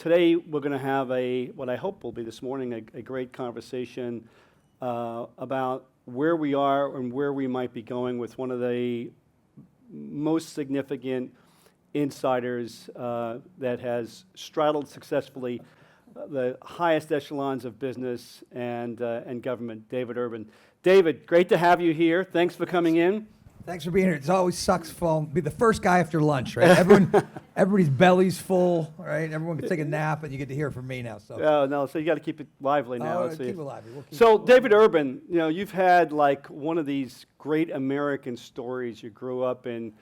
today we're going to have what I hope will be this morning, a great conversation about where we are and where we might be going with one of the most significant insiders that has straddled successfully the highest echelons of business and government, David Urban. David, great to have you here. Thanks for coming in. Thanks for being here. It always sucks be the first guy after lunch, right? Everybody's belly's full, right? Everyone can take a nap, and you get to hear from me now. So so you got to keep it lively now. Keep it lively. David Urban, you've had like one of these great American stories. You grew up in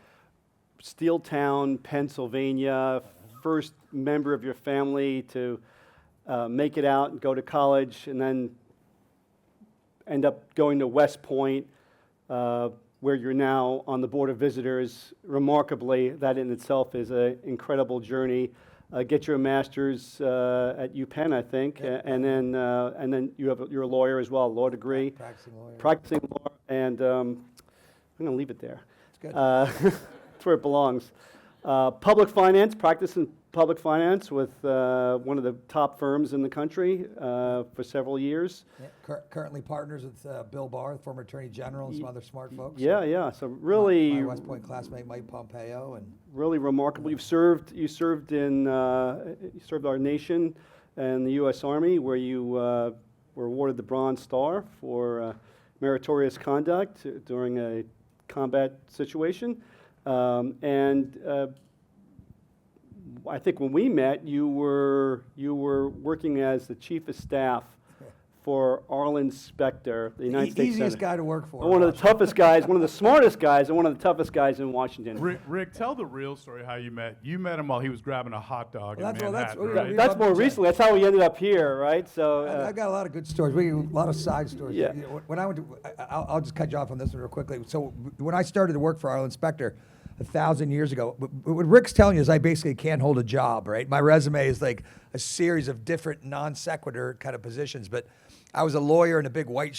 Steeltown, Pennsylvania, first member of your family to make it out and go to college, and then end up going to West Point, where you're now on the Board of Visitors. Remarkably, that in itself is an incredible journey. Get your master's at UPenn, I think, and then you're a lawyer as well, law degree. Practicing law, and I'm going to leave it there. It's good. That's where it belongs. Public finance, practice in public finance with one of the top firms in the country for several years. Yeah, currently partners with Bill Barr, the former Attorney General, and some other smart folks. Yeah. So really, my West Point classmate Mike Pompeo, and really remarkable. You served our nation and the U.S. Army, where you were awarded the Bronze Star for meritorious conduct during a combat situation, I think when we met, you were working as the chief of staff for Arlen Specter, the United States easiest Senator. guy to work for. One of the toughest guys, one of the smartest guys, and one of the toughest guys in Washington. Rick, tell the real story how you met. You met him while he was grabbing a hot dog in Manhattan, right? That's more recently. That's how we ended up here, right? So I got a lot of good stories. A lot of side stories. Yeah. When I went to, I'll just cut you off on this one real quickly. So when I started to work for Arlen Specter 1,000 years ago, what Rick's telling you is I basically can't hold a job, right? My resume is like a series of different non sequitur kind of positions, but I was a lawyer in a big white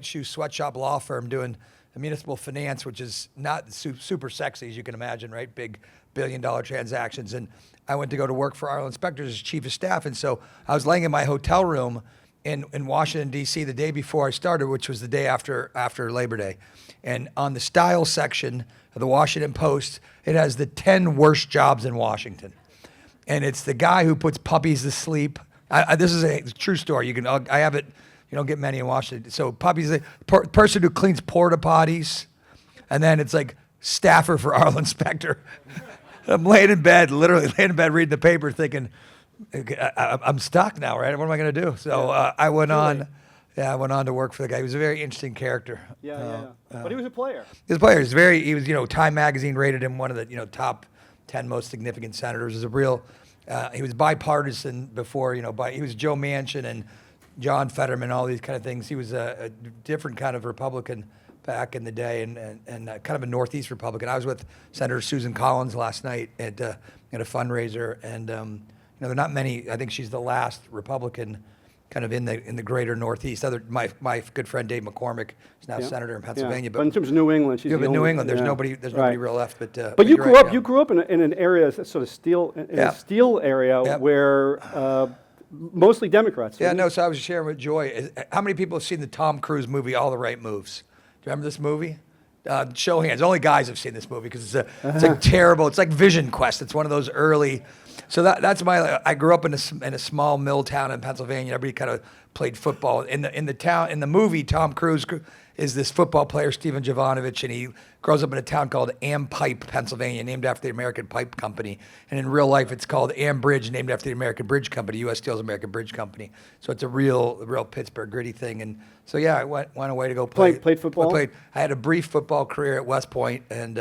shoe sweatshop law firm doing municipal finance, which is not super sexy, as you can imagine, right? Big billion-dollar transactions. And I went to go to work for Arlen Specter as chief of staff. And so I was laying in my hotel room in Washington, D.C. the day before I started, which was the day after Labor Day. And on the style section of the Washington Post, it has the 10 worst jobs in Washington. And it's the guy who puts puppies to sleep. This is a true story. I have it. You don't get many in Washington. So puppies, the person who cleans porta potties, and then it's like staffer for Arlen Specter. I'm literally laying in bed reading the paper thinking, I'm stuck now, right? What am I going to do? So I went on to work for the guy. He was a very interesting character. But he was a player. He was Time Magazine rated him one of the, top 10 most significant senators. He was bipartisan before, he was Joe Manchin and John Fetterman, all these kind of things. He was a different kind of Republican back in the day, and kind of a Northeast Republican. I was with Senator Susan Collins last night at a fundraiser, and there are not many. I think she's the last Republican kind of in the greater Northeast. My good friend Dave McCormick is now senator in Pennsylvania. But in terms of New England, she's New England. There's nobody real left. But you grew up in an area, a sort of steel area where. Mostly Democrats. So I was sharing with Joy. How many people have seen the Tom Cruise movie, All the Right Moves? Do you remember this movie? Show hands. Only guys have seen this movie because it's like terrible. It's like Vision Quest. It's one of those early. So that's I grew up in a small mill town in Pennsylvania. Everybody kind of played football. In the movie, Tom Cruise is this football player, Stephen Jovanovich, and he grows up in a town called Ampipe, Pennsylvania, named after the American Pipe Company. And in real life, it's called Ambridge, named after the American Bridge Company. U.S. Steel's American Bridge Company. So it's a real Pittsburgh gritty thing. And so I went away to go play. Played football? I had a brief football career at West Point and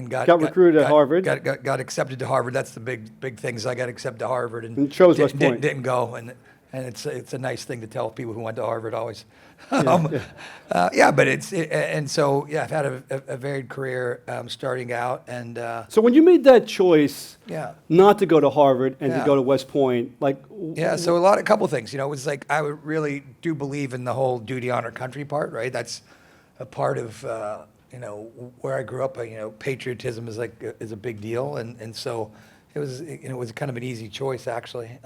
got recruited at Harvard. Got accepted to Harvard. That's the big thing. I got accepted to Harvard and chose West Point. Didn't go. And it's a nice thing to tell people who went to Harvard always. But I've had a varied career starting out, and so when you made that choice, not to go to Harvard and to go to West Point, so a couple of things, it was like I would really do believe in the whole duty, honor, country part, right? That's a part of where I grew up. Patriotism is a big deal, and so it was kind of an easy choice, actually.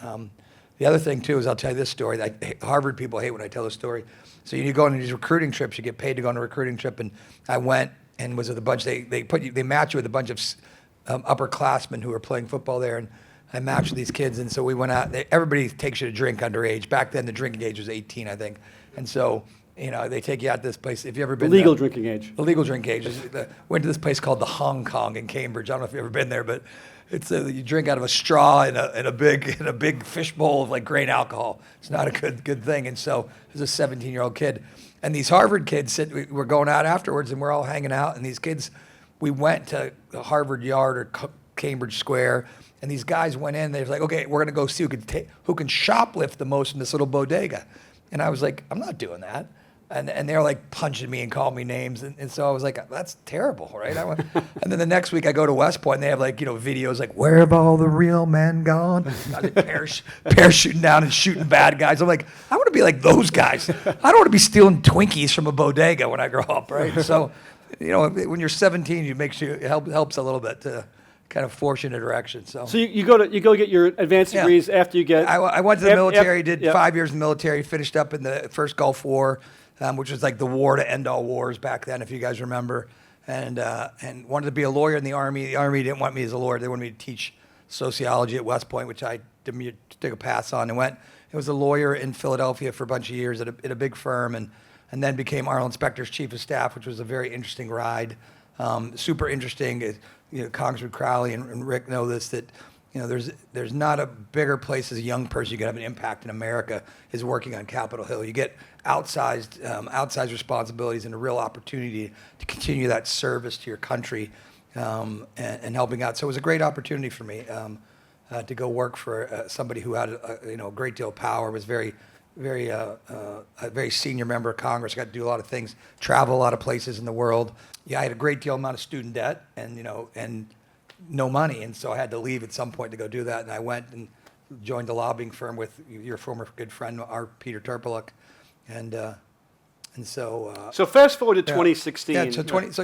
The other thing, too, is I'll tell you this story. Harvard people hate when I tell the story. So you go on these recruiting trips. You get paid to go on a recruiting trip. And I went and was with a bunch. They match you with a bunch of upperclassmen who were playing football there. And I matched with these kids. And so we went out. Everybody takes you to drink underage. Back then, the drinking age was 18, I think. And so, they take you out to this place. If you ever been Legal drinking age. The legal drinking age. Went to this place called the Hong Kong in Cambridge. I don't know if you've ever been there, but it's you drink out of a straw in a big fishbowl of like grain alcohol. It's not a good thing. And so there's a 17-year-old kid, and these Harvard kids we're going out afterwards, and we're all hanging out. And these kids, we went to Harvard Yard or Cambridge Square, and these guys went in. They were like, okay, we're gonna go see who can shoplift the most in this little bodega. And I was like, I'm not doing that. And they're like punching me and calling me names. And so I was like, that's terrible, right? And then the next week I go to West Point and they have like, videos like, where have all the real men gone? Parachuting down and shooting bad guys. I'm like, I want to be like those guys. I don't want to be stealing Twinkies from a bodega when I grow up, right? So, when you're 17, it helps a little bit to kind of force you in a direction. So you go get your advanced degrees after you get. I went to the military, did 5 years in the military, finished up in the first Gulf War. Which was like the war to end all wars back then, if you guys remember, and wanted to be a lawyer in the Army. The Army didn't want me as a lawyer; they wanted me to teach sociology at West Point, which I took a pass on and went. I was a lawyer in Philadelphia for a bunch of years at a big firm, and then became Arnold Inspector's chief of staff, which was a very interesting ride, super interesting. Congressman Crowley and Rick know this, that there's not a bigger place as a young person you can have an impact in America is working on Capitol Hill. You get outsized responsibilities and a real opportunity to continue that service to your country and helping out. So it was a great opportunity for me to go work for somebody who had a great deal of power, was a very senior member of Congress. I got to do a lot of things, travel a lot of places in the world. Yeah, I had a great deal amount of student debt and no money, and so I had to leave at some point to go do that. And I went and joined a lobbying firm with your former good friend, Peter Turpeluk, and so. So fast forward to 2016.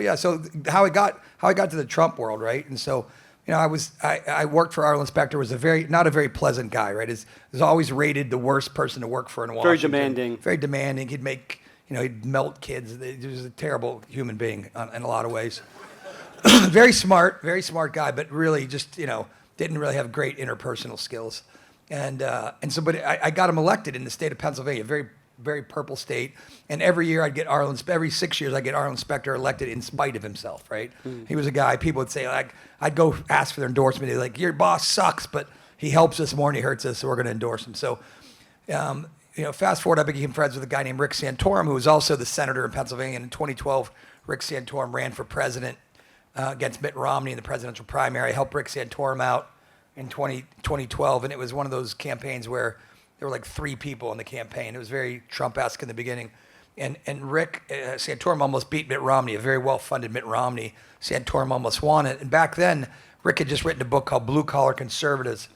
Yeah. So how I got to the Trump world, right? And so, I worked for Arnold Inspector. Was not a very pleasant guy, right? Was always rated the worst person to work for in Washington. Very demanding. Very demanding. He'd melt kids. He was a terrible human being in a lot of ways. Very smart guy, but really just, didn't really have great interpersonal skills. And so, but I got him elected in the state of Pennsylvania, very, very purple state. And every year every 6 years I'd get Arnold Inspector elected in spite of himself, right? He was a guy, people would say, like, I'd go ask for their endorsement. They'd like, your boss sucks, but he helps us more than he hurts us, so we're going to endorse him. So, fast forward, I became friends with a guy named Rick Santorum, who was also the senator in Pennsylvania. And in 2012, Rick Santorum ran for president against Mitt Romney in the presidential primary. I helped Rick Santorum out in 2012, and it was one of those campaigns where there were like 3 people in the campaign. It was very Trump-esque in the beginning. And Rick Santorum almost beat Mitt Romney, a very well-funded Mitt Romney. Santorum almost won it. And back then, Rick had just written a book called Blue Collar Conservatives,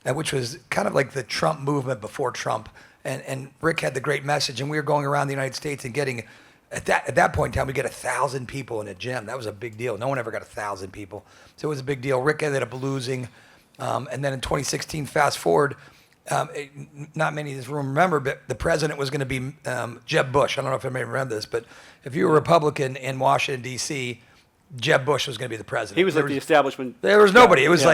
which was kind of like the Trump movement before Trump. And Rick had the great message, and we were going around the United States and getting, at that point in time, we get 1,000 people in a gym. That was a big deal. No one ever got 1,000 people. So it was a big deal. Rick ended up losing. And then in 2016, fast forward, not many in this room remember, but the president was going to be Jeb Bush. I don't know if anybody remember this, but if you were a Republican in Washington, D.C., Jeb Bush was going to be the president. He was like the establishment. There was nobody. It was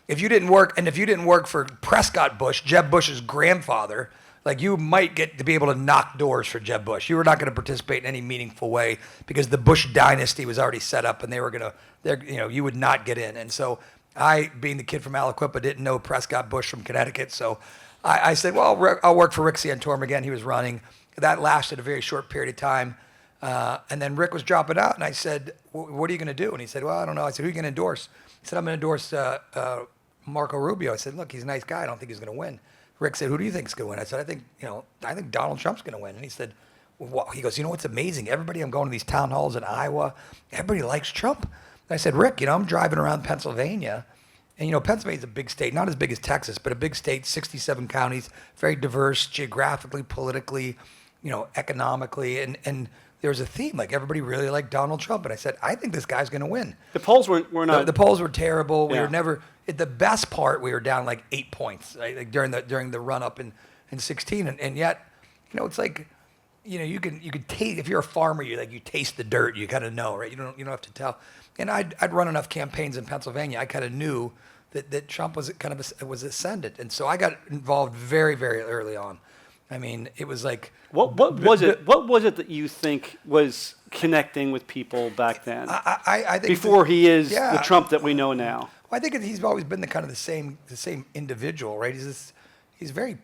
if you didn't work for Prescott Bush, Jeb Bush's grandfather, like you might get to be able to knock doors for Jeb Bush. You were not going to participate in any meaningful way because the Bush dynasty was already set up, and they were going to, you would not get in. And so I, being the kid from Aliquippa, didn't know Prescott Bush from Connecticut. So I said, well, I'll work for Rick Santorum again. He was running. That lasted a very short period of time. And then Rick was dropping out, and I said, what are you going to do? And he said, well, I don't know. I said, who are you going to endorse? He said, I'm going to endorse Marco Rubio. I said, look, he's a nice guy. I don't think he's going to win. Rick said, who do you think is going to win? I said, I think Donald Trump's going to win. And he said, well, he goes, what's amazing? Everybody, I'm going to these town halls in Iowa. Everybody likes Trump. And I said, Rick, I'm driving around Pennsylvania. And, Pennsylvania's a big state, not as big as Texas, but a big state, 67 counties, very diverse geographically, politically, economically. And there was a theme. Like everybody really liked Donald Trump, and I said, I think this guy's going to win. The polls were not. The polls were terrible. We Yeah. were never at the best part. We were down like 8 points, right? Like during the run up in 16, and yet, it's like, you could taste, if you're a farmer, you taste the dirt. You kind of know, right? You don't have to tell. And I'd run enough campaigns in Pennsylvania. I kind of knew that Trump was kind of was ascendant, and so I got involved very, very early on. I mean, it was like What was it? What was it that you think was connecting with people back then? I think before he is yeah. the Trump that we know now. Well, I think he's always been the same individual, right? He's very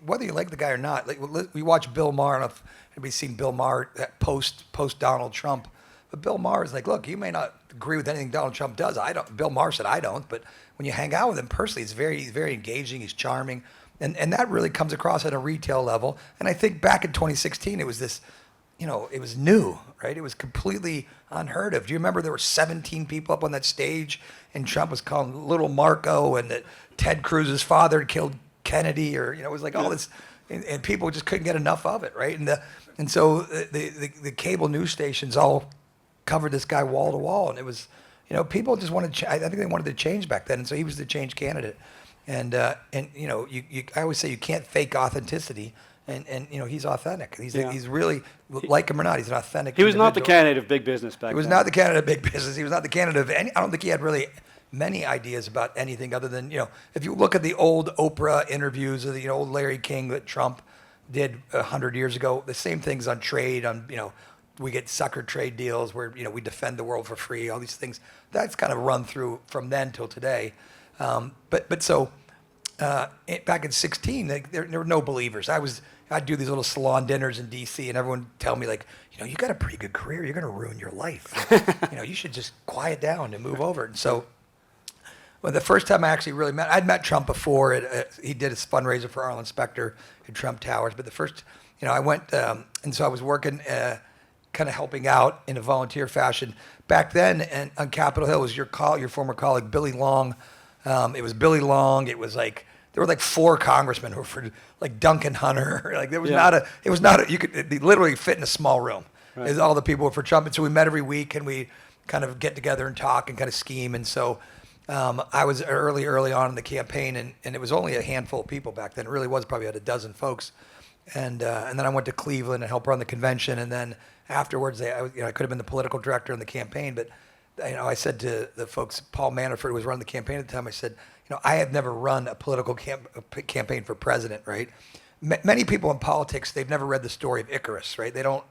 whether you like the guy or not. Like we watch Bill Maher, and everybody's seen Bill Maher post Donald Trump, but Bill Maher is like, look, you may not agree with anything Donald Trump does. I don't. Bill Maher said I don't, but when you hang out with him personally, he's very engaging. He's charming. And that really comes across at a retail level. And I think back in 2016, it was this, it was new, right? It was completely unheard of. Do you remember there were 17 people up on that stage and Trump was calling Little Marco and that Ted Cruz's father had killed Kennedy or, it was like all this, and people just couldn't get enough of it, right? And so the cable news stations all covered this guy wall to wall. And it was, people just wanted, I think they wanted to change back then. And so he was the change candidate. And I always say you can't fake authenticity, and he's authentic. He's really, like him or not, he's an authentic. He was not the individual. candidate of big business back then. He was not the candidate of big business. He was not the candidate of any. I don't think he had really many ideas about anything other than if you look at the old Oprah interviews of the old Larry King that Trump did 100 years ago, the same things on trade, on we get sucker trade deals where we defend the world for free, all these things. That's kind of run through from then till today. But back in 16, there were no believers. I'd do these little salon dinners in D.C. and everyone would tell me like, you got a pretty good career. You're going to ruin your life. You should just quiet down and move over. And so, the first time I actually really I'd met Trump before. He did his fundraiser for Arlen Specter at Trump Towers. But the first, I went, and so I was working, kind of helping out in a volunteer fashion. Back then, and on Capitol Hill was your former colleague Billy Long. It was Billy Long. It was like there were like 4 congressmen who were for like Duncan Hunter. Like there was you could literally fit in a small room. Right. All the people were for Trump, and so we met every week and we kind of get together and talk and kind of scheme. And so I was early on in the campaign, and it was only a handful of people back then. It really was probably about a dozen folks. And then I went to Cleveland and helped run the convention, and then afterwards I could have been the political director in the campaign, but I said to the folks, Paul Manafort, who was running the campaign at the time, I said, I have never run a political campaign for president, right? Many people in politics, they've never read the story of Icarus, right? They don't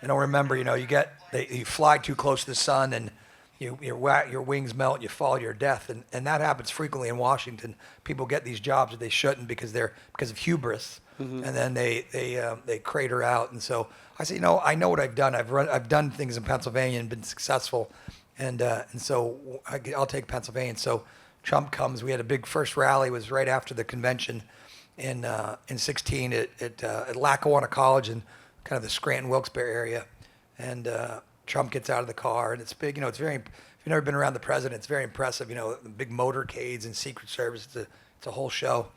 remember, you fly too close to the sun and your wings melt, you fall to your death, and that happens frequently in Washington. People get these jobs that they shouldn't because of hubris, and then they crater out. And so I say, I know what I've done. I've done things in Pennsylvania and been successful. And so I'll take Pennsylvania. So Trump comes. We had a big first rally. It was right after the convention in 16 at Lackawanna College in kind of the Scranton Wilkes-Barre area. And Trump gets out of the car, and it's big. It's very. If you've never been around the president, it's very impressive. The big motorcades and Secret Service. It's a whole show.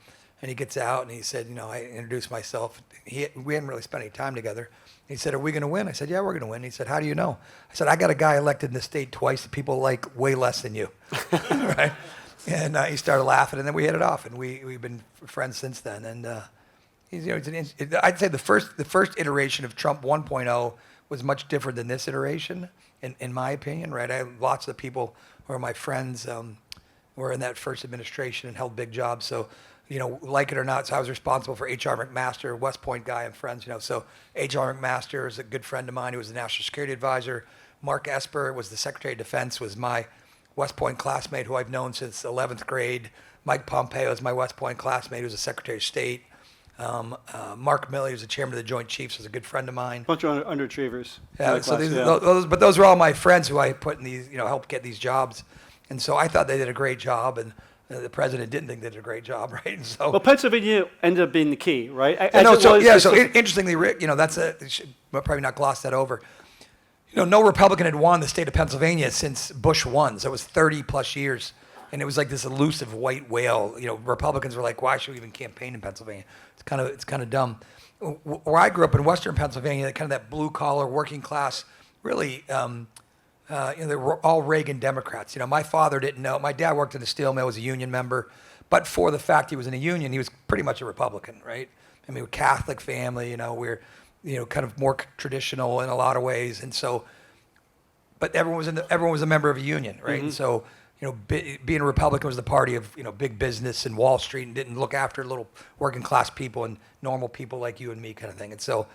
And he gets out, and he said, I introduced myself. We hadn't really spent any time together. He said, are we going to win? I said, yeah, we're going to win. He said, how do you know? I said, I got a guy elected in the state twice that people like way less than you. Right? And he started laughing, and then we hit it off, and we've been friends since then. And I'd say the first iteration of Trump 1.0 was much different than this iteration, in my opinion, right? I have lots of people who are my friends were in that first administration and held big jobs. So, like it or not, so I was responsible for H.R. McMaster, West Point guy and friends, So H.R. McMaster is a good friend of mine who was the National Security Advisor. Mark Esper was the Secretary of Defense, was my West Point classmate who I've known since 11th grade. Mike Pompeo is my West Point classmate who was the Secretary of State. Mark Milley, who's the chairman of the Joint Chiefs, was a good friend of mine. Bunch of underachievers. Yeah, so those were all my friends who I put in these, helped get these jobs. And so I thought they did a great job, and the president didn't think they did a great job, right? And so, well, Pennsylvania ended up being the key, right? Interestingly, Rick, should probably not gloss that over. No Republican had won the state of Pennsylvania since Bush won, so it was 30 plus years, and it was like this elusive white whale. Republicans were like, why should we even campaign in Pennsylvania? It's kind of dumb. where I grew up in Western Pennsylvania, kind of that blue collar working class, really, they were all Reagan Democrats. My father didn't know. My dad worked in the steel mill, was a union member, but for the fact he was in a union, he was pretty much a Republican, right? I mean, we're a Catholic family, we're, kind of more traditional in a lot of ways, and so, but everyone was a member of a union, right? And so, being a Republican was the party of, big business and Wall Street, and didn't look after little working class people and normal people like you and me, kind of thing. And so,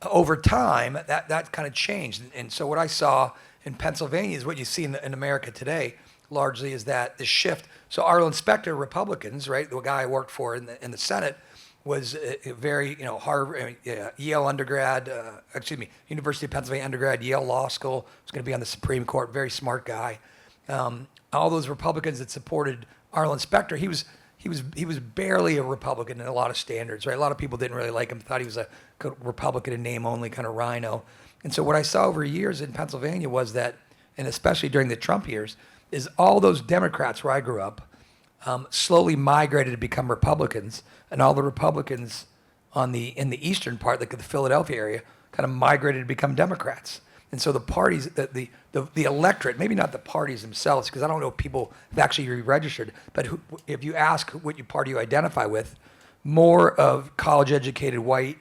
over time, that kind of changed. And so, what I saw in Pennsylvania is what you see in America today, largely, is that the shift. So, our inspector Republicans, right, the guy I worked for in the Senate, was a very, Harvard, Yale undergrad, University of Pennsylvania undergrad, Yale Law School. Was going to be on the Supreme Court. Very smart guy. All those Republicans that supported Arlen Specter, he was barely a Republican in a lot of standards, right? A lot of people didn't really like him, thought he was a Republican in name only, kind of rhino. And so what I saw over years in Pennsylvania was that, and especially during the Trump years, is all those Democrats where I grew up slowly migrated to become Republicans, and all the Republicans in the eastern part, like the Philadelphia area, kind of migrated to become Democrats. And so the parties, the electorate, maybe not the parties themselves, because I don't know if people have actually re-registered, but if you ask what party you identify with, more of college-educated white,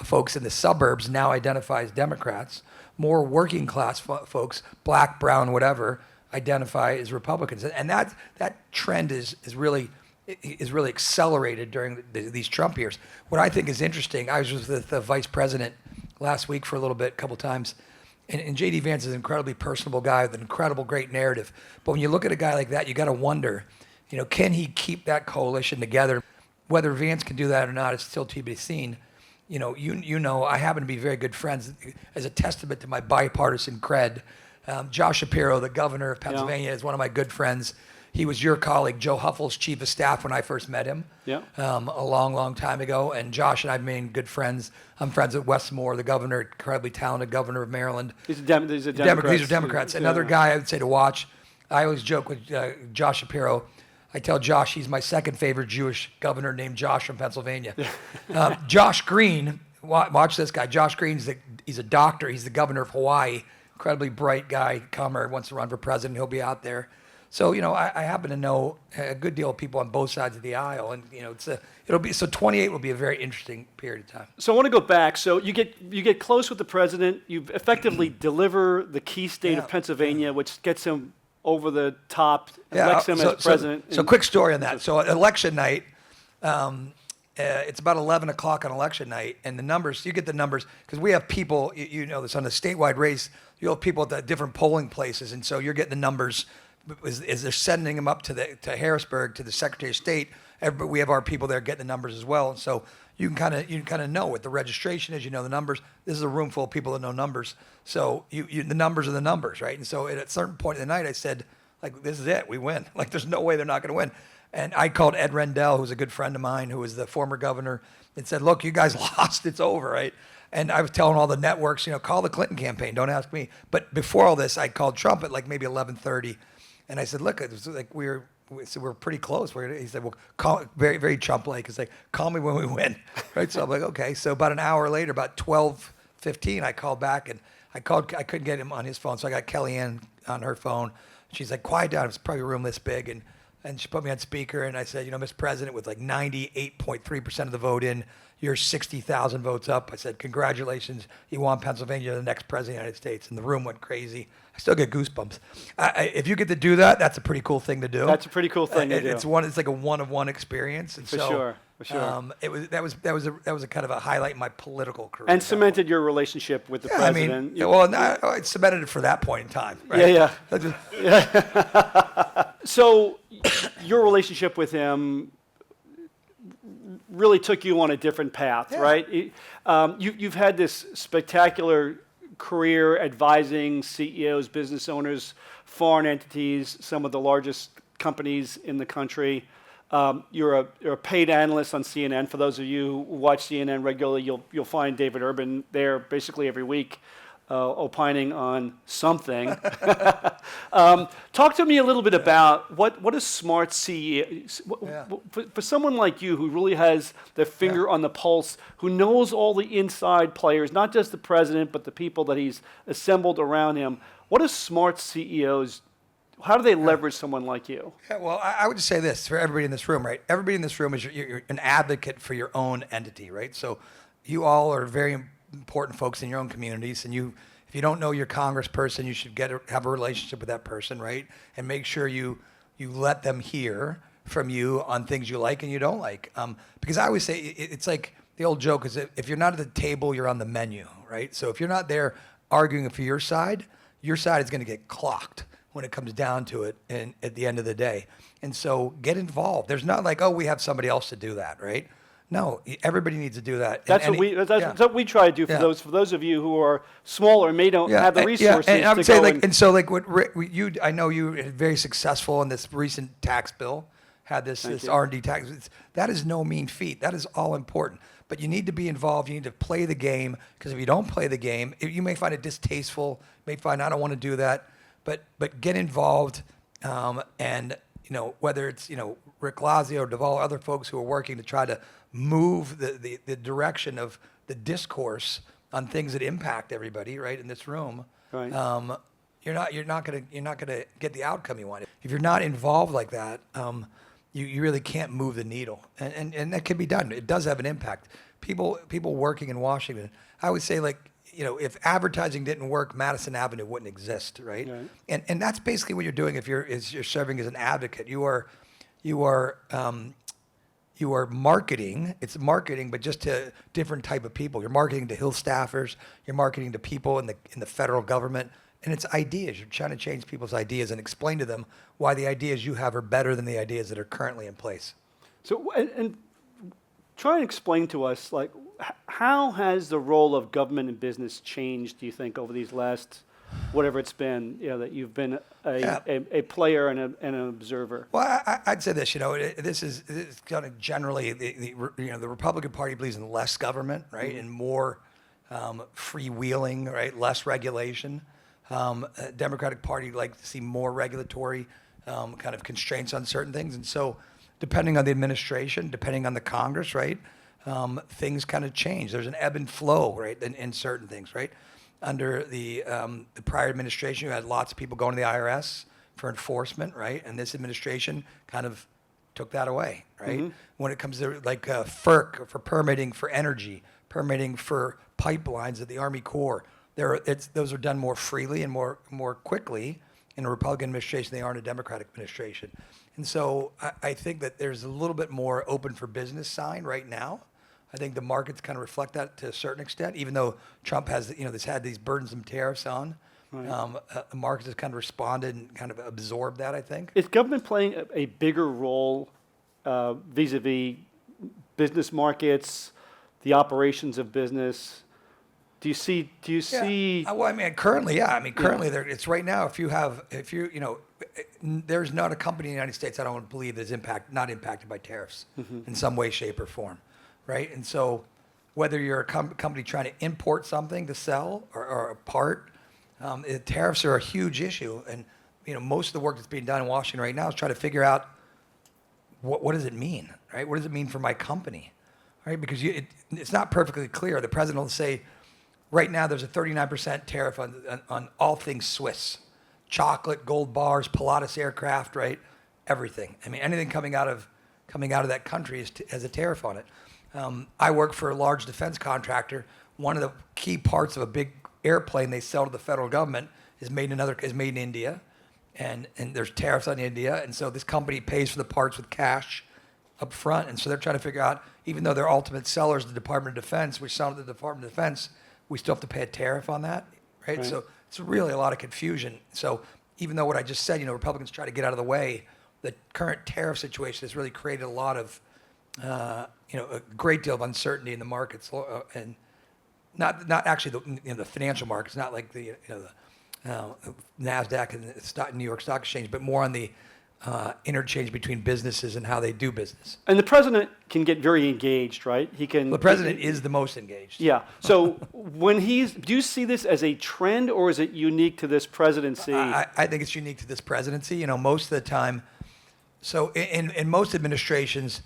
folks in the suburbs now identify as Democrats. More working-class folks, black, brown, whatever, identify as Republicans. And that trend is really accelerated during these Trump years. What I think is interesting, I was with the vice president last week for a little bit, a couple times, and J.D. Vance is an incredibly personable guy with an incredible, great narrative. But when you look at a guy like that, you got to wonder, can he keep that coalition together? Whether Vance can do that or not is still to be seen. I happen to be very good friends as a testament to my bipartisan cred. Josh Shapiro, the governor of Pennsylvania, is one of my good friends. He was your colleague, Joe Huffle's chief of staff when I first met him a long, long time ago. And Josh and I have been good friends. I'm friends with Wes Moore, the governor, incredibly talented governor of Maryland. These are Democrats. These are Democrats. Another guy I would say to watch, I always joke with Josh Shapiro. I tell Josh he's my second favorite Jewish governor named Josh from Pennsylvania. Josh Green, watch this guy. Josh Green, he's a doctor. He's the governor of Hawaii. Incredibly bright guy, comer, wants to run for president. He'll be out there. So, I happen to know a good deal of people on both sides of the aisle, and 28 will be a very interesting period of time. So I want to go back. So you get close with the president. You effectively deliver the key state of Pennsylvania, which gets him over the top, elects him as president. So quick story on that. So election night, it's about 11 o'clock on election night, and the numbers, you get the numbers, because we have people, this on the statewide race, you have people at the different polling places, and so you're getting the numbers as they're sending them up to Harrisburg, to the Secretary of State. We have our people there getting the numbers as well, and so you can kind of know what the registration is. The numbers. This is a room full of people that know numbers, so the numbers are the numbers, right? And so at a certain point in the night, I said, this is it, we win. There's no way they're not going to win. And I called Ed Rendell, who's a good friend of mine, who was the former governor, and said, look, you guys lost, it's over, right? And I was telling all the networks, call the Clinton campaign, don't ask me. But before all this, I called Trump at maybe 11:30, and I said, look, it was we're pretty close. He said, well, call, very, very Trump-like. He's like, call me when we win, right? So I'm like, okay. So about an hour later, about 12:15, I called back, and I couldn't get him on his phone, so I got Kellyanne on her phone. She's like, quiet down, it's probably a room this big, and she put me on speaker, and I said, Mr. President, with 98.3% of the vote in, you're 60,000 votes up. I said, congratulations, you won Pennsylvania, the next president of the United States. And the room went crazy. I still get goosebumps. If you get to do that, that's a pretty cool thing to do. That's a pretty cool thing to do. It's like a one-of-one experience. And for sure. That was a kind of a highlight in my political career. And cemented your relationship with the president. I cemented it for that point in time. Right? Yeah. So your relationship with him really took you on a different path, right? You've had this spectacular career advising CEOs, business owners, foreign entities, some of the largest companies in the country. You're a paid analyst on CNN. For those of you who watch CNN regularly, you'll find David Urban there basically every week, opining on something. Talk to me a little bit about what a smart CEO, for someone like you who really has their finger on the pulse, who knows all the inside players, not just the president, but the people that he's assembled around him. What do smart CEOs, how do they leverage someone like you? Yeah, well, I would just say this for everybody in this room, right? Everybody in this room is you're an advocate for your own entity, right? So you all are very important folks in your own communities, and if you don't know your congressperson, you should have a relationship with that person, right? And make sure you let them hear from you on things you like and you don't like. Because I always say it's like the old joke is that if you're not at the table, you're on the menu, right? So if you're not there arguing for your side is going to get clocked when it comes down to it and at the end of the day. And so get involved. There's not like, oh, we have somebody else to do that, right? No, everybody needs to do that. That's what we try to do for those of you who are smaller and don't have the resources. And I would to say go what Rick, I know you were very successful in this recent tax bill, had this R&D tax. That is no mean feat. That is all important. But you need to be involved. You need to play the game, because if you don't play the game, you may find it distasteful. You may find, I don't want to do that. But get involved, and whether it's Rick Lazio or Dhaval, other folks who are working to try to move the direction of the discourse on things that impact everybody right in this room. Right. You're not gonna get the outcome you want if you're not involved like that. You really can't move the needle, and that can be done. It does have an impact. People working in Washington, I would say, if advertising didn't work, Madison Avenue wouldn't exist, right? And that's basically what you're doing if you're serving as an advocate. You are marketing. It's marketing, but just to different type of people. You're marketing to Hill staffers. You're marketing to people in the federal government, and it's ideas. You're trying to change people's ideas and explain to them why the ideas you have are better than the ideas that are currently in place. So, and try and explain to us, how has the role of government and business changed, do you think, over these last, whatever it's been, that you've been a player and an observer? Well, I'd say this, this is kind of generally, the Republican Party believes in less government, right, and more freewheeling, right, less regulation. Democratic Party like to see more regulatory kind of constraints on certain things. And so depending on the administration, depending on the Congress, right, things kind of change. There's an ebb and flow, right, in certain things, right? Under the prior administration, you had lots of people going to the IRS for enforcement, right? And this administration kind of took that away, right? When it comes to FERC for permitting for energy, permitting for pipelines at the Army Corps, those are done more freely and more quickly in a Republican administration than they are in a Democratic administration. And so I think that there's a little bit more open for business sign right now. I think the markets kind of reflect that to a certain extent, even though Trump has, had these burdensome tariffs on. Right. The markets have kind of responded and kind of absorbed that, I think. Is government playing a bigger role vis-a-vis business markets, the operations of business? Do you see? Well, I mean, currently, it's right now. There's not a company in the United States I don't believe is not impacted by tariffs in some way, shape, or form, right? And so, whether you're a company trying to import something to sell or a part, tariffs are a huge issue. And most of the work that's being done in Washington right now is trying to figure out what does it mean, right? What does it mean for my company, right? Because it's not perfectly clear. The president will say, right now, there's a 39% tariff on all things Swiss. Chocolate, gold bars, Pilatus aircraft, right? Everything. I mean, anything coming out of that country has a tariff on it. I work for a large defense contractor. One of the key parts of a big airplane they sell to the federal government is made in India, and there's tariffs on India, and so this company pays for the parts with cash up front, and so they're trying to figure out, even though they're ultimate sellers, the Department of Defense, which sell to the Department of Defense, we still have to pay a tariff on that, right? So it's really a lot of confusion. So even though what I just said, Republicans try to get out of the way, the current tariff situation has really created a lot of, a great deal of uncertainty in the markets, and not actually the financial markets, not like the NASDAQ and the New York Stock Exchange, but more on the interchange between businesses and how they do business. And the president can get very engaged, right? He can. The president is the most engaged. Yeah. So do you see this as a trend, or is it unique to this presidency? I think it's unique to this presidency. You know, most of the time, so in most administrations,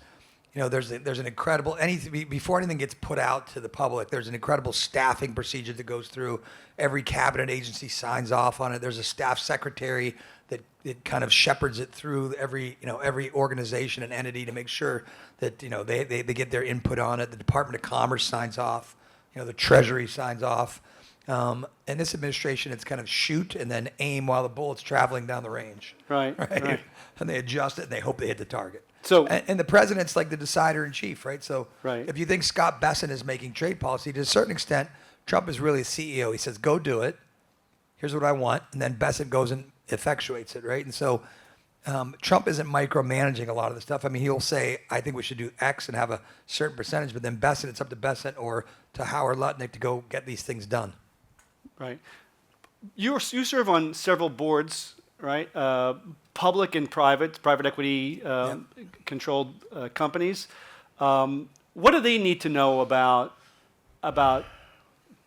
you know, there's an incredible, before anything gets put out to the public, there's an incredible staffing procedure that goes through. Every cabinet agency signs off on it. There's a staff secretary that it kind of shepherds it through every organization and entity to make sure that, you know, they get their input on it. The Department of Commerce signs off. You know, the Treasury signs off. In this administration, it's kind of shoot and then aim while the bullet's traveling down the range. Right. And they adjust it and they hope they hit the target. So, and the president's like the decider in chief, right? So right. if you think Scott Bessent is making trade policy, to a certain extent, Trump is really a CEO. He says, go do it. Here's what I want. And then Bessent goes and effectuates it, right? And so Trump isn't micromanaging a lot of the stuff. I mean, he'll say, I think we should do X and have a certain percentage, but then Bessent, it's up to Bessent or to Howard Lutnick to go get these things done. Right. You serve on several boards, right? Public and private equity controlled companies. What do they need to know about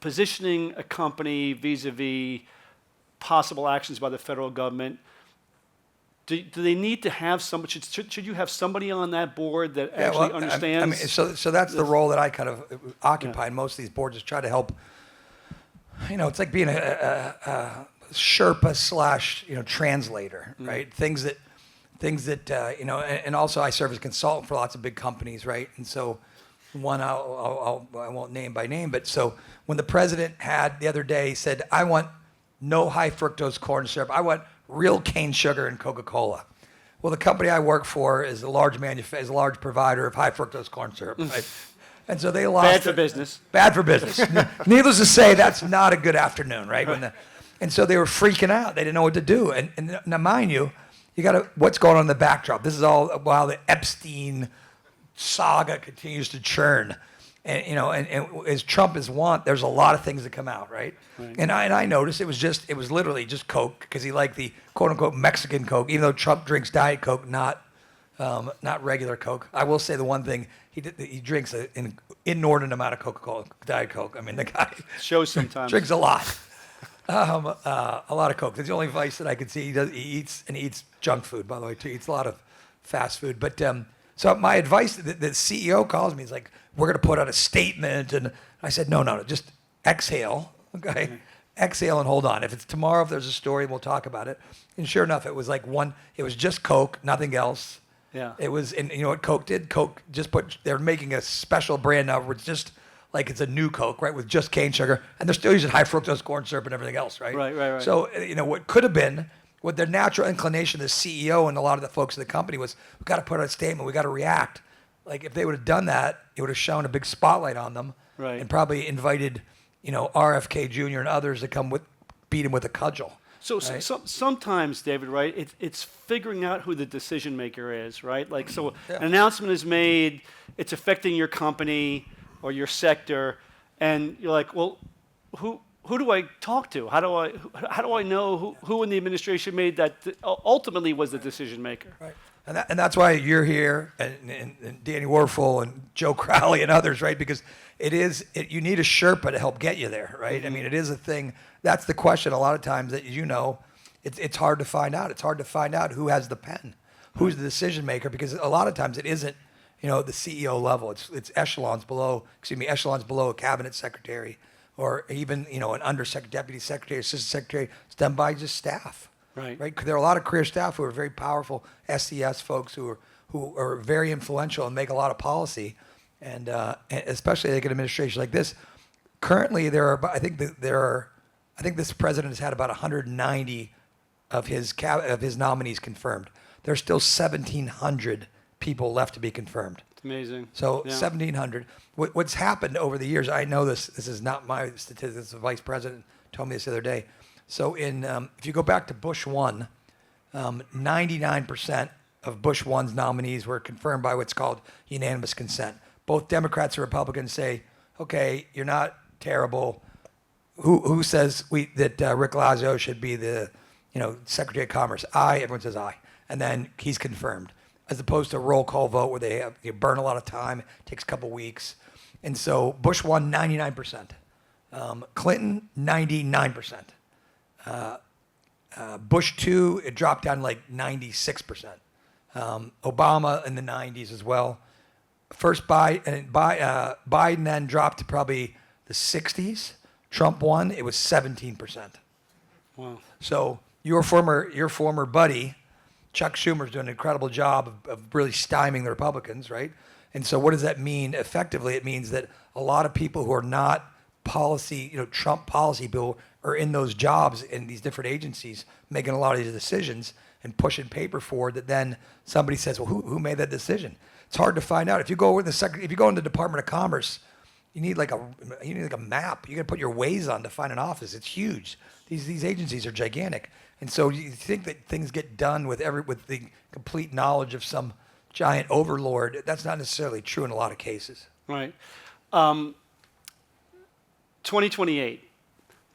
positioning a company vis-a-vis possible actions by the federal government? Do they need to have somebody? Should you have somebody on that board that actually understands? I mean, so that's the role that I kind of occupy in most of these boards, is try to help. You know, it's like being a Sherpa / translator, right? Things that you know, and also I serve as a consultant for lots of big companies, right? And so one I won't name by name, but so when the president had the other day said, I want no high fructose corn syrup, I want real cane sugar and Coca-Cola. Well, the company I work for is a large provider of high fructose corn syrup, right? And so they lost. Bad for business. Bad for business. Needless to say, that's not a good afternoon, right? And so they were freaking out. They didn't know what to do. And now, mind you, what's going on in the backdrop? This is all while the Epstein saga continues to churn. And, you know, and as Trump is wont, there's a lot of things that come out, right? And I noticed it was literally just Coke, because he liked the quote unquote Mexican Coke, even though Trump drinks Diet Coke, not regular Coke. I will say the one thing, he drinks an inordinate amount of Coca-Cola, Diet Coke. I mean, the guy shows sometimes drinks a lot. A lot of Coke. That's the only vice that I could see. He eats junk food, by the way, too. He eats a lot of fast food. But so my advice, the CEO calls me, he's like, we're going to put out a statement. And I said, no, just exhale, okay? Mm-hmm. Exhale and hold on. If it's tomorrow, if there's a story, we'll talk about it. And sure enough, it was it was just Coke, nothing else. Yeah. It was, and you know what Coke did? Coke just they're making a special brand now where it's just like it's a new Coke, right, with just cane sugar, and they're still using high fructose corn syrup and everything else, right? Right. So, you know, what could have been, what their natural inclination, the CEO and a lot of the folks in the company was, we've got to put out a statement, we've got to react. Like, if they would have done that, it would have shown a big spotlight on them, right, and probably invited, you know, RFK Jr. and others to come beat him with a cudgel. So, right? sometimes, David, right, it's figuring out who the decision maker is, right? Like, so an announcement is made, it's affecting your company or your sector, and you're like, well, who do I talk to? How do I know who in the administration made that ultimately was the decision maker? Right. And that's why you're here, and Danny Warfel and Joe Crowley and others, right? Because you need a Sherpa to help get you there, right? Mm-hmm. I mean, it is a thing. That's the question a lot of times that, you know, it's hard to find out. It's hard to find out who has the pen, who's the decision maker, because a lot of times it isn't, you know, the CEO level. It's echelons below a cabinet secretary, or even, you know, an undersecretary, deputy secretary, assistant secretary. It's done by just staff. Right. Because there are a lot of career staff who are very powerful SES folks who are very influential and make a lot of policy, and especially like an administration like this. Currently, I think this president has had about 190 of his nominees confirmed. There's still 1,700 people left to be confirmed. It's amazing. So 1,700. What's happened over the years? I know this. This is not my statistics. The vice president told me this the other day. So if you go back to Bush 1, 99% of Bush 1's nominees were confirmed by what's called unanimous consent. Both Democrats and Republicans say, okay, you're not terrible. Who says that Rick Lazio should be the Secretary of Commerce, aye, everyone says aye. And then he's confirmed, as opposed to a roll call vote where you burn a lot of time, takes a couple weeks. And so Bush won 99%. Clinton, 99%. Bush 2, it dropped down like 96%. Obama in the 90s as well. First Biden then dropped to probably the 60s. Trump won, it was 17%. Wow. So your former buddy, Chuck Schumer's doing an incredible job of really stymieing the Republicans, right? And so what does that mean? Effectively, it means that a lot of people who are not Trump policy people are in those jobs in these different agencies making a lot of these decisions and pushing paper forward that then somebody says, well, who made that decision? It's hard to find out. If you go in the Department of Commerce, you need like a map. You got to put your Waze on to find an office. It's huge. These agencies are gigantic. And so you think that things get done with the complete knowledge of some giant overlord. That's not necessarily true in a lot of cases. Right. 2028.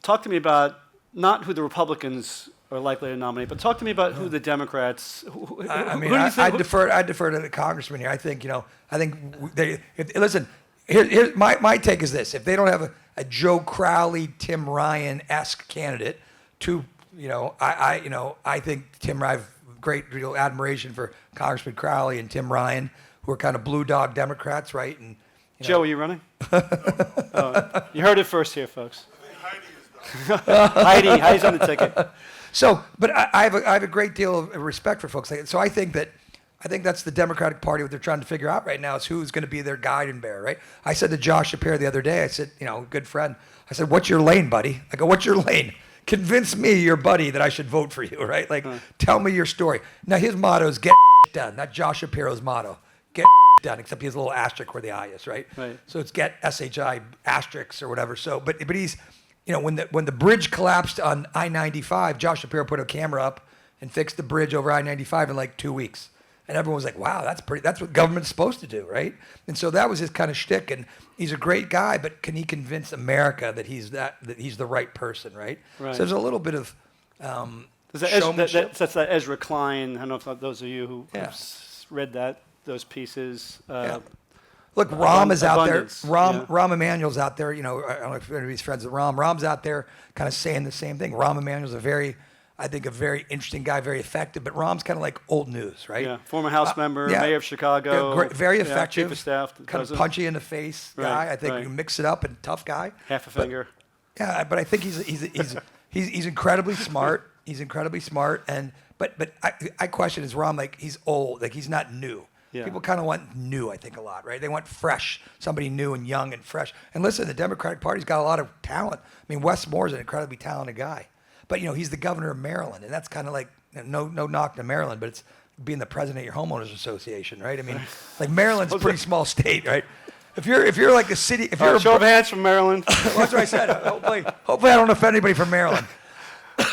Talk to me about not who the Republicans are likely to nominate, but talk to me about who the Democrats. Who do you think? I defer to the congressman here. I think listen. Here's my take is this: if they don't have a Joe Crowley, Tim Ryan-esque candidate, I think Tim Ryan, great real admiration for Congressman Crowley and Tim Ryan, who are kind of blue dog Democrats, right? And Joe, are you running? You heard it first here, folks. Heidi's on the ticket. So, but I have a great deal of respect for folks. So I think that's the Democratic Party. What they're trying to figure out right now is who's going to be their guide and bearer, right? I said to Josh Shapiro the other day, I said, good friend, I said, what's your lane, buddy? I go, what's your lane? Convince me, your buddy, that I should vote for you, right? Like, tell me your story. Now, his motto is get done. That's Josh Shapiro's motto. Get done, except he has a little asterisk where the I is, right? Right. So it's get SHI asterisks or whatever. So, but he's, when the bridge collapsed on I-95, Josh Shapiro put a camera up and fixed the bridge over I-95 in like 2 weeks. And everyone was like, wow, that's what government's supposed to do, right? And so that was his kind of shtick. And he's a great guy, but can he convince America that he's the right person, right? Right. So there's a little bit of That's that Ezra Klein. I don't know if those of you who Yeah. read those pieces. Yeah. Look, Rahm is out there. Abundance, Rahm Emanuel's out there. I don't know if anybody's friends with Rahm. Rahm's out there kind of saying the same thing. Rahm Emanuel's a very interesting guy, very effective. But Rahm's kind of like old news, right? Yeah, former House member, yeah. mayor of Chicago. Yeah, very effective. Chief of staff. Kind of punchy in the face guy. Right, I think right. you can mix it up and tough guy. Half a finger. Yeah, but I think he's incredibly smart. He's incredibly smart. But I question is Rahm, like, he's old, like he's not new. Yeah. People kind of want new, I think, a lot, right? They want fresh, somebody new and young and fresh. And listen, the Democratic Party's got a lot of talent. I mean, Wes Moore's an incredibly talented guy. But, he's the governor of Maryland, and that's kind of like, no knock to Maryland, but it's being the president of your homeowners association, right? I mean, like, Maryland's a pretty small state, right? If you're like the city, if you're show of hands from Maryland. Well, that's what I said. Hopefully I don't offend anybody from Maryland.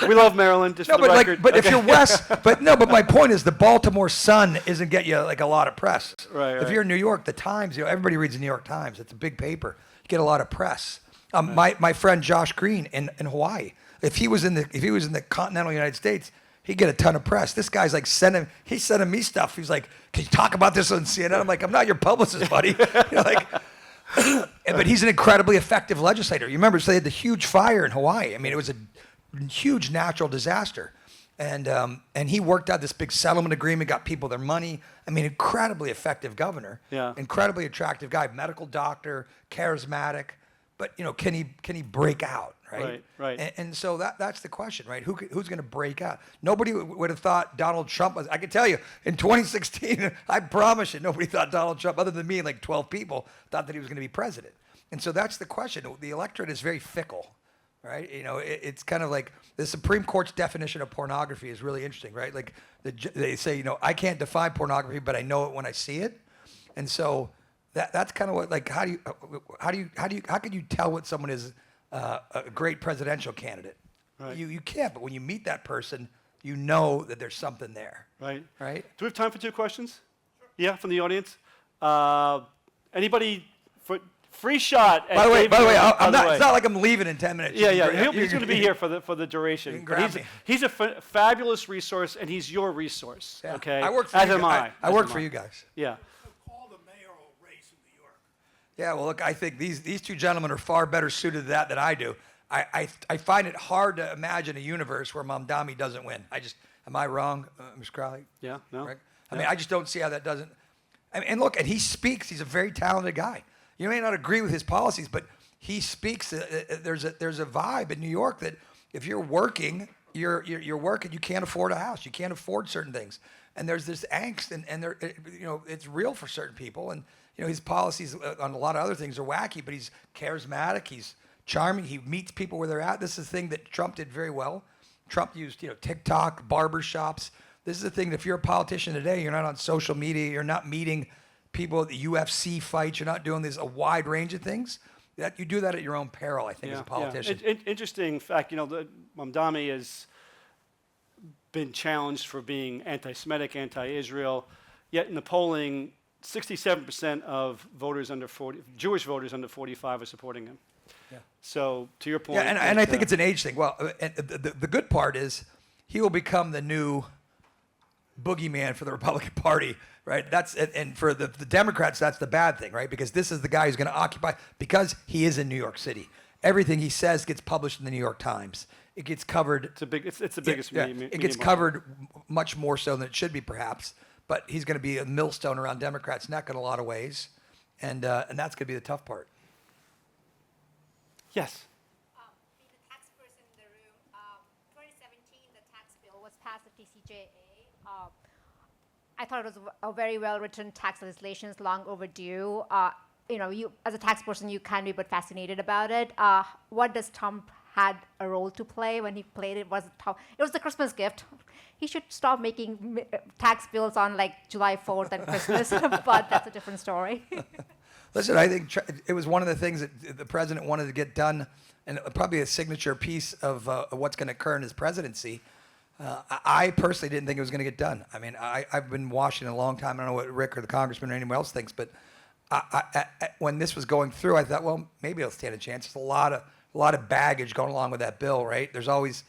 We love Maryland. Just No, for the but record. if you're West, but my point is the Baltimore Sun isn't get you like a lot of press. Right, If right. you're in New York, the Times, everybody reads the New York Times. It's a big paper. You get a lot of press. My friend Josh Green in Hawaii, if he was in the continental United States, he'd get a ton of press. This guy's like sending me stuff. He's like, can you talk about this on CNN? I'm like, I'm not your publicist, buddy. But he's an incredibly effective legislator. You remember, so they had the huge fire in Hawaii. I mean, it was a huge natural disaster. And he worked out this big settlement agreement, got people their money. I mean, incredibly effective governor. Yeah. Incredibly attractive guy, medical doctor, charismatic. But, can he break out, right? Right. And so that's the question, right? Who's going to break out? Nobody would have thought Donald Trump was. I can tell you, in 2016, I promise you, nobody thought Donald Trump, other than me and like 12 people, thought that he was going to be president. And so that's the question. The electorate is very fickle, right? It's kind of like the Supreme Court's definition of pornography is really interesting, right? Like they say, I can't define pornography, but I know it when I see it. And so that's kind of what, like, how can you tell what someone is a great presidential candidate? Right. You can't, but when you meet that person, you know that there's something there. Right. Right? Do we have time for 2 questions? Sure. Yeah, from the audience. Anybody Free shot. At By the way, David, I'm not. way. It's not like I'm leaving in 10 minutes. Yeah, You can yeah. bring- He's going to be here for the duration. You can But grab me. he's a fabulous resource, and he's your resource. Yeah. Okay. I work for As you. am I. I As work am for you guys. Yeah. Call the mayoral race in New York. Yeah, well, look, I think these two gentlemen are far better suited to that than I do. I find it hard to imagine a universe where Mamdani doesn't win. Am I wrong, Mr. Crowley? Yeah. No. Right? I mean, I just don't see how that doesn't. And look, and he speaks. He's a very talented guy. You may not agree with his policies, but he speaks. There's a vibe in New York that if you're working, you're working. You can't afford a house. You can't afford certain things. And there's this angst, and there, it's real for certain people. And his policies on a lot of other things are wacky, but he's charismatic. He's charming. He meets people where they're at. This is the thing that Trump did very well. Trump used TikTok, barbershops. This is the thing that if you're a politician today, you're not on social media, you're not meeting people at the UFC fights, you're not doing a wide range of things. That you do that at your own peril, I think, as a politician. Interesting fact, Mamdani has been challenged for being anti-Semitic, anti-Israel, yet in the polling, 67% of Jewish voters under 45 are supporting him. Yeah. So to your point. Yeah, and I think it's an age thing. Well, and the good part is he will become the new boogeyman for the Republican Party, right? And for the Democrats, that's the bad thing, right? Because this is the guy who's going to occupy, because he is in New York City. Everything he says gets published in the New York Times. It gets covered. It's the biggest media. It gets covered much more so than it should be, perhaps. But he's going to be a millstone around Democrats' neck in a lot of ways, and that's going to be the tough part. Yes. Being the tax person in the room, 2017, the tax bill was passed at TCJA. I thought it was a very well-written tax legislation. It's long overdue. You as a tax person, you can be but fascinated about it. What does Trump had a role to play when he played it? It was the Christmas gift. He should stop making tax bills on like July 4th and Christmas, but that's a different story. Listen, I think it was one of the things that the president wanted to get done, and probably a signature piece of what's going to occur in his presidency. I personally didn't think it was going to get done. I mean, I've been in Washington a long time. I don't know what Rick or the Congressman or anyone else thinks, but when this was going through, I thought, well, maybe it'll stand a chance. There's a lot of baggage going along with that bill, right? There's always,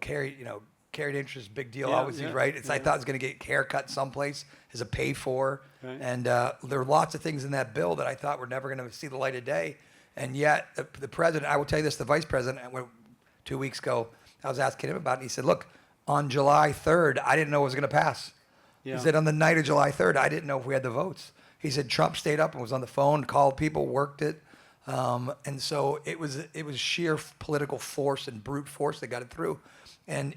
carried interest, big deal, always, right? I thought it was going to get haircut someplace as a pay for, right. And there are lots of things in that bill that I thought were never going to see the light of day. And yet, the president, I will tell you this, the vice president, 2 weeks ago, I was asking him about it, and he said, look, on July 3rd, I didn't know it was going to pass. Yeah. He said, on the night of July 3rd, I didn't know if we had the votes. He said, Trump stayed up and was on the phone, called people, worked it. And so it was sheer political force and brute force that got it through. And,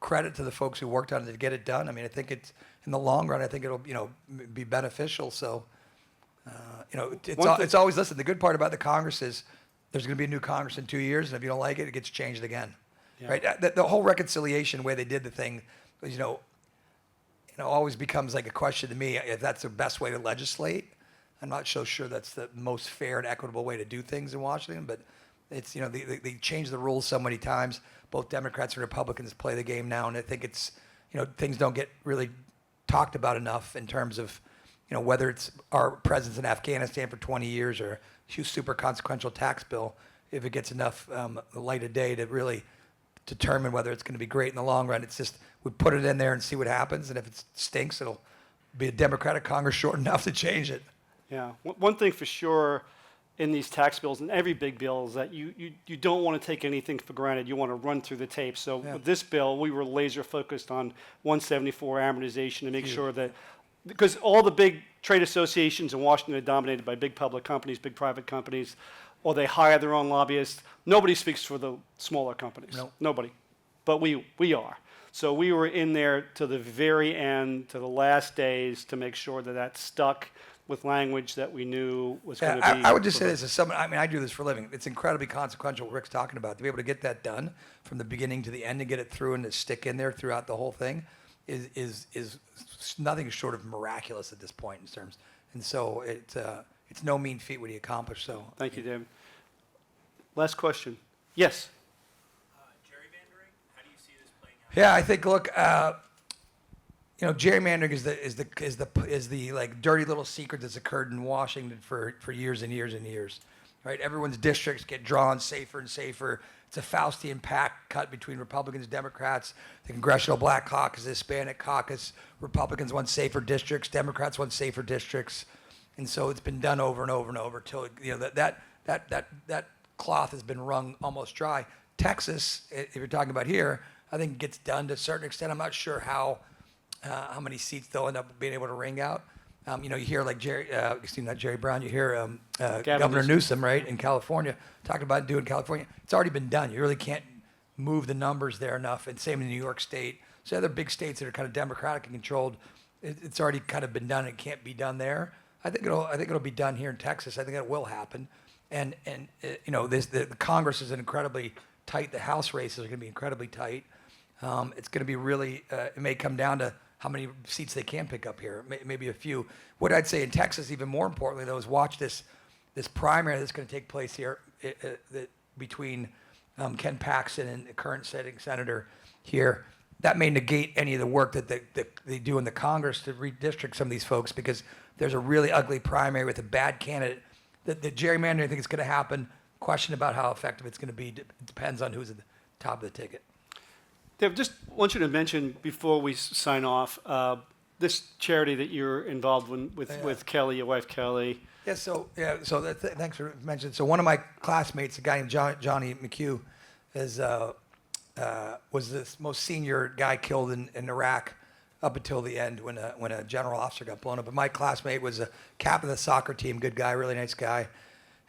credit to the folks who worked on it to get it done. I mean, I think it's, in the long run, I think it'll, be beneficial. So, it's always, listen, the good part about the Congress is there's going to be a new Congress in 2 years, and if you don't like it, it gets changed again. Yeah. Right? The whole reconciliation way they did the thing, always becomes like a question to me if that's the best way to legislate. I'm not so sure that's the most fair and equitable way to do things in Washington, but it's, they change the rules so many times. Both Democrats and Republicans play the game now, and I think it's, things don't get really talked about enough in terms of, whether it's our presence in Afghanistan for 20 years or a huge super consequential tax bill, if it gets enough light of day to really determine whether it's going to be great in the long run. It's just, we put it in there and see what happens, and if it stinks, it'll be a Democratic Congress short enough to change it. Yeah. One thing for sure in these tax bills and every big bill is that you don't want to take anything for granted. You want to run through the tape. So with this bill, we were laser focused on 174 amortization to make sure that, because all the big trade associations in Washington are dominated by big public companies, big private companies, or they hire their own lobbyists. Nobody speaks for the smaller companies. Nope. Nobody. But we are. So we were in there to the very end, to the last days, to make sure that that stuck with language that we knew was going to be. I would just say this as someone, I mean, I do this for a living. It's incredibly consequential what Rick's talking about. To be able to get that done from the beginning to the end and get it through and to stick in there throughout the whole thing is nothing short of miraculous at this point in terms. And so it's no mean feat what he accomplished. So Thank you, David. Last question. Yes. Gerrymandering, how do you see this playing out? yeah, I think, look, you know, gerrymandering is the like dirty little secret that's occurred in Washington for years and years and years, right? Everyone's districts get drawn safer and safer. It's a Faustian pact cut between Republicans and Democrats. The Congressional Black Caucus, the Hispanic Caucus, Republicans want safer districts, Democrats want safer districts, and so it's been done over and over and over till you know that cloth has been wrung almost dry. Texas, if you're talking about here, I think it gets done to a certain extent. I'm not sure how many seats they'll end up being able to wring out. You know, you hear like not Jerry Brown, you hear Governor Newsom, right, in California, talking about doing California. It's already been done. You really can't move the numbers there enough, and same in New York State. So other big states that are kind of Democratic and controlled, it's already kind of been done. It can't be done there. I think it'll be done here in Texas. I think it will happen. And you know, the Congress is incredibly tight. The House races are going to be incredibly tight. It's going to be really. It may come down to how many seats they can pick up here. Maybe a few. What I'd say in Texas, even more importantly, though, is watch this primary that's going to take place here between Ken Paxton and the current sitting senator here. That may negate any of the work that they do in the Congress to redistrict some of these folks, because there's a really ugly primary with a bad candidate. The gerrymandering, I think, is going to happen. Question about how effective it's going to be depends on who's at the top of the ticket. Dave, just want you to mention before we sign off this charity that you're involved with Kelly, your wife Kelly. Thanks for mentioning. So one of my classmates, a guy named Johnny McHugh, was this most senior guy killed in Iraq up until the end when a general officer got blown up. But my classmate was a captain of the soccer team, good guy, really nice guy.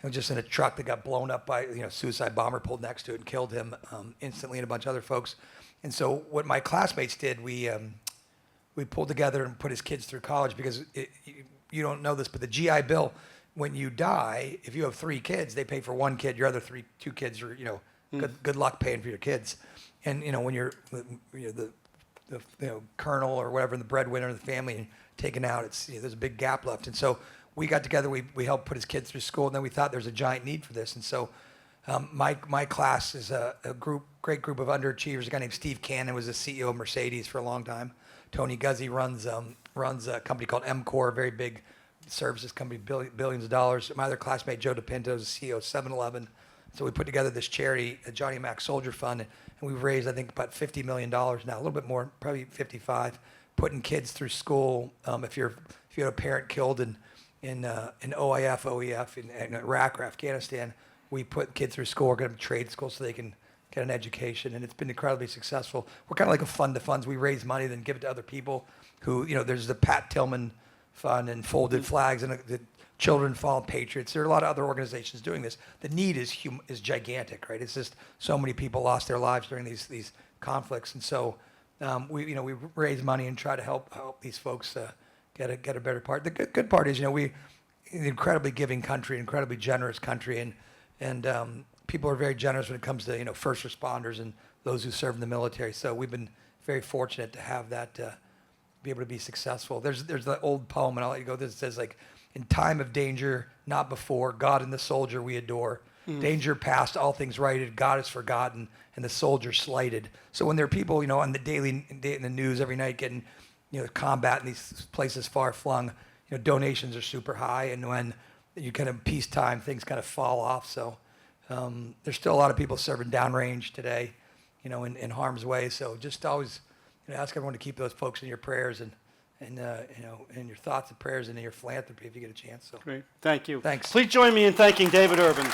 He was just in a truck that got blown up by suicide bomber pulled next to it and killed him instantly, and a bunch of other folks. And so what my classmates did, we pulled together and put his kids through college, because you don't know this, but the GI Bill, when you die, if you have 3 kids, they pay for 1 kid. Your other 2 kids are, good luck paying for your kids. And when you're the colonel or whatever, and the breadwinner of the family, and taken out, it's there's a big gap left. And so we got together, we helped put his kids through school, and then we thought there's a giant need for this. And so my class is a great group of underachievers. A guy named Steve Cannon was the CEO of Mercedes for a long time. Tony Guzzi runs a company called MCOR, a very big services company, billions of dollars. My other classmate, Joe DePinto, is the CEO of 7-Eleven. So we put together this charity, a Johnny Mac Soldier Fund, and we've raised, I think, about $50 million now, a little bit more, probably 55, putting kids through school. If you had a parent killed in OIF, OEF, in Iraq or Afghanistan, we put kids through school. We're going to trade school so they can get an education, and it's been incredibly successful. We're kind of like a fund to funds. We raise money, then give it to other people who, there's the Pat Tillman Fund and Folded Flags and the Children Fallen Patriots. There are a lot of other organizations doing this. The need is gigantic, right? It's just so many people lost their lives during these conflicts, and so we raise money and try to help these folks get a better part. The good part is we an incredibly giving country, incredibly generous country, and people are very generous when it comes to first responders and those who serve in the military. So we've been very fortunate to have that be able to be successful. There's the old poem, and I'll let you go. This says like, in time of danger, not before, God and the soldier we adore. Danger past, all things righted, God is forgotten, and the soldier slighted. So when there are people, on the in the news every night getting, combat in these places far flung, donations are super high, and when you kind of peacetime, things kind of fall off. So there's still a lot of people serving downrange today, in harm's way. So just always, ask everyone to keep those folks in your prayers and in your thoughts and prayers and in your philanthropy if you get a chance. So Great. Thank you. Thanks. Please join me in thanking David Urban.